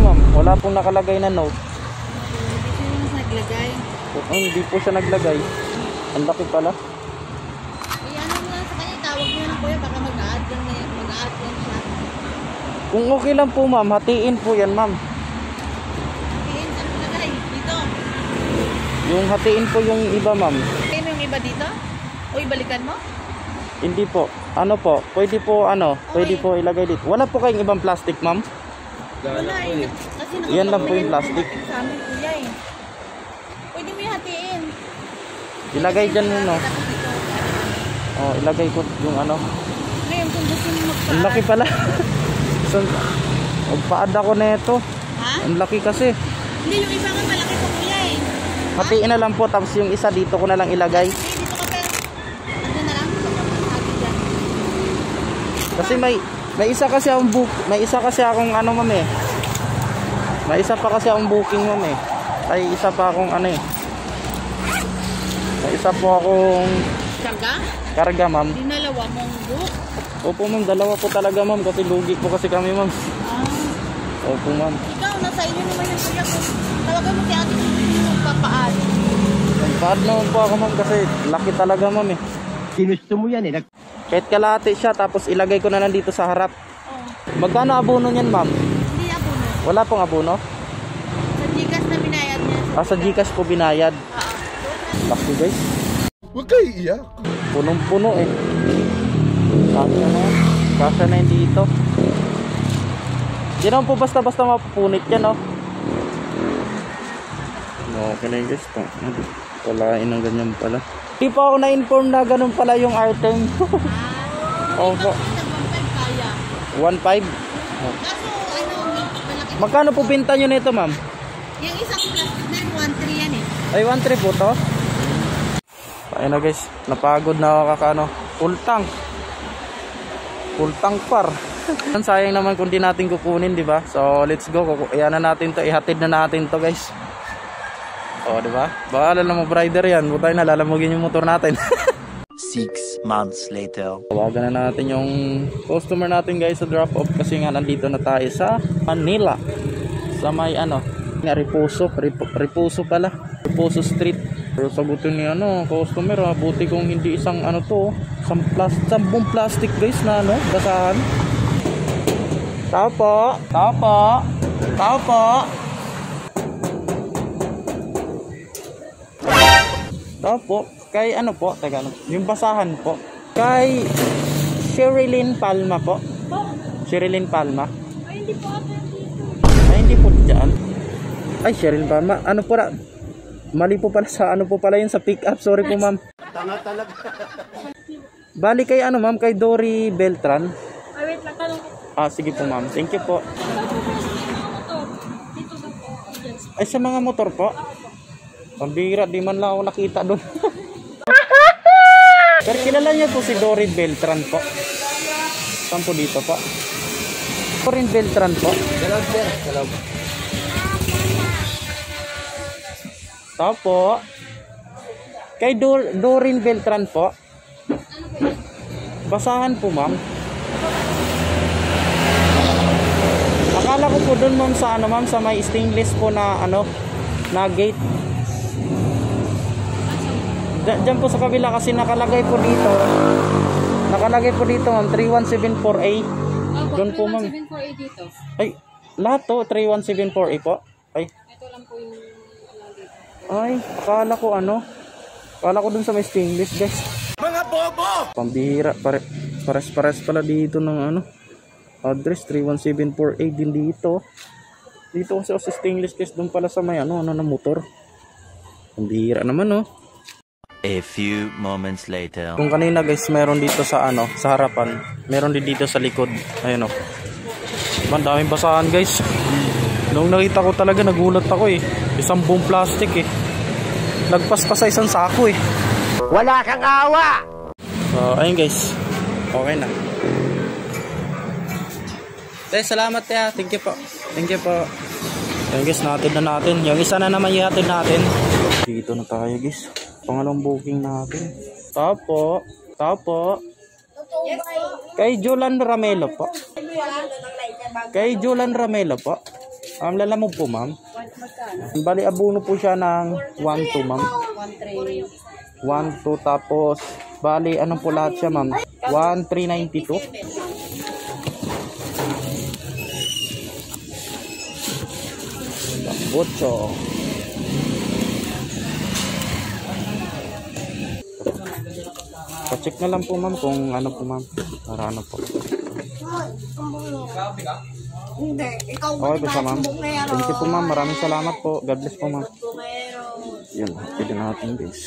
ma'am. Wala pong nakalagay na note. Hindi siya naglagay. Hindi po siya naglagay. Ang laki pala. Ano mo lang sa kanya, tawag mo lang kuya, baka mag-a-add lang siya. Kung okay lang po ma'am, hatiin po yan ma'am. Hatiin, saan mo lagay? Dito. Yung hatiin po yung iba ma'am. Hatiin mo yung iba dito? O ibalikan mo? Hindi po. Ano po? Pwede po pwede po ilagay dito. Wala po kayong ibang plastic ma'am? Wala eh. Kasi yan lang po yung plastic. Sa amin kuya eh. Pwede mo yung hatiin. Ilagay dyan mo no. Oh, ilagay ko yung ano. Ngayon kung gusto mo magpa-add. Ang laki pala. So, magpa-add ako nito. Ha? Ang laki kasi. Hindi, yung iba nga malaki pa kuya eh. Hatiin na lang po, tapos yung isa dito ko na lang ilagay. Dito ka pero. Ano na lang? Sabi dyan. Kasi may isa kasi akong ano ma'am eh. May isa pa kasi akong booking ma'am eh. Ay isa pa akong ano eh. May isa po akong karga ma'am. Dinalawa mong book. Opo ma'am, dalawa po talaga ma'am kasi lugi po kasi kami ma'am. Opo ma'am. Ikaw, nasa inyo naman yung kuya ko. Tawagan mo si ate kung gusto mo magpapaad. Magpa-add naman po ako ma'am kasi laki talaga ma'am eh. Ginusto mo yan eh. Kahit kalahati siya tapos ilagay ko na lang dito sa harap. Magkano abono niyan ma'am? Hindi abono. Wala pong abono? Sa Gcash na binayad niya. Sa Gcash po binayad. Laki guys. Huwag kayo iiyak. Punong-puno eh. Kasya na yun dito. Hindi naman po basta-basta mapupunit yan, no? Okay na yun guys. Walain ng ganyan pala. Hindi pa ako na-inform na ganun pala yung item. Opo. 1.5? Kaso, malaki. Magkano po binta nyo nito, ma'am? Yung isang plastic na 1.3 yan eh. Ay, 1.3 po to? Ayun na guys, napagod na ako kakano. Full tank. Full tank par. Sayang naman kung di natin kukunin, di ba? So, let's go. Iyan na natin to. Ihatid na natin to, guys. Oh, di ba? Baka alam mo, rider yan. Butay na, lalamugin yung motor natin. 6 months later. Tawagan na natin yung customer natin, guys, sa drop-off. Kasi nga, nandito na tayo sa Manila. Sa may, Reposo. Reposo pala. Reposo Street. Pero sagutin niya customer buti kung hindi isang sampung plastic guys na basahan. Tao po. Kay po, teka yung basahan po. Kay Sherilyn Palma po. Sherilyn Palma. Ay, hindi po ako dito. Ay, hindi po dyan. Ay, Sherilyn Palma. Mali po pala sa po pala yun sa pick up. Sorry po ma'am. Tanga talaga. Bali kay ma'am, kay Dory Beltran. Ay, wait lang, tanong ko. Sige po ma'am. Thank you po. Dito ba po? Ay, sa mga motor po. Pambira, di man lang ako nakita doon. Pero kilala niya po si Dory Beltran po. Saan po dito po? Dory Beltran po. Hello. Tapo. Kay Doreen Beltran po. Basahan po ma'am. Akala ko po doon ma'am sa ma'am sa may stainless po na na gate. Diyan po sa kabila kasi nakalagay po dito. Nakalagay po dito ma'am 3174A. Doon po ma'am. 3174A dito. Ay, lahat to 3174A po. Ay. Ito lang po yung Ay, akala ko akala ko dun sa may stainless guys. Mga bobo! Pambihira, pares pala dito ng address 3174A din dito. Dito kasi sa stainless guys, dun pala sa may na motor. Pambihira naman A few moments later. Kung kanina guys, meron dito sa sa harapan, meron din dito sa likod. Ayun Man, daming basahan guys. Nung nakita ko talaga nagulat ako Isang buong plastic Lagpas pa sa isang sako Wala kang awa! So ayun guys. Okay na. Salamat ya. Thank you po. Ayun guys, natin na natin. Yung isa na naman ihatid natin. Dito na tayo guys. Pangalawang booking natin. Tapo. Kay Julan Ramelo po. Lalamog po, ma'am. Magkano? Bali, abono po siya ng 1-2, ma'am. 1-3. 1-2, tapos, bali, ano po lahat siya, ma'am? 1,392. Botso. Pa-check na lang po, ma'am, kung ano po, ma'am. Para ano po. Hindi, ikaw Okay po siya, ma'am. Thank you po, ma'am. Maraming salamat po. God bless po, ma'am. Yun, pwede natin, guys.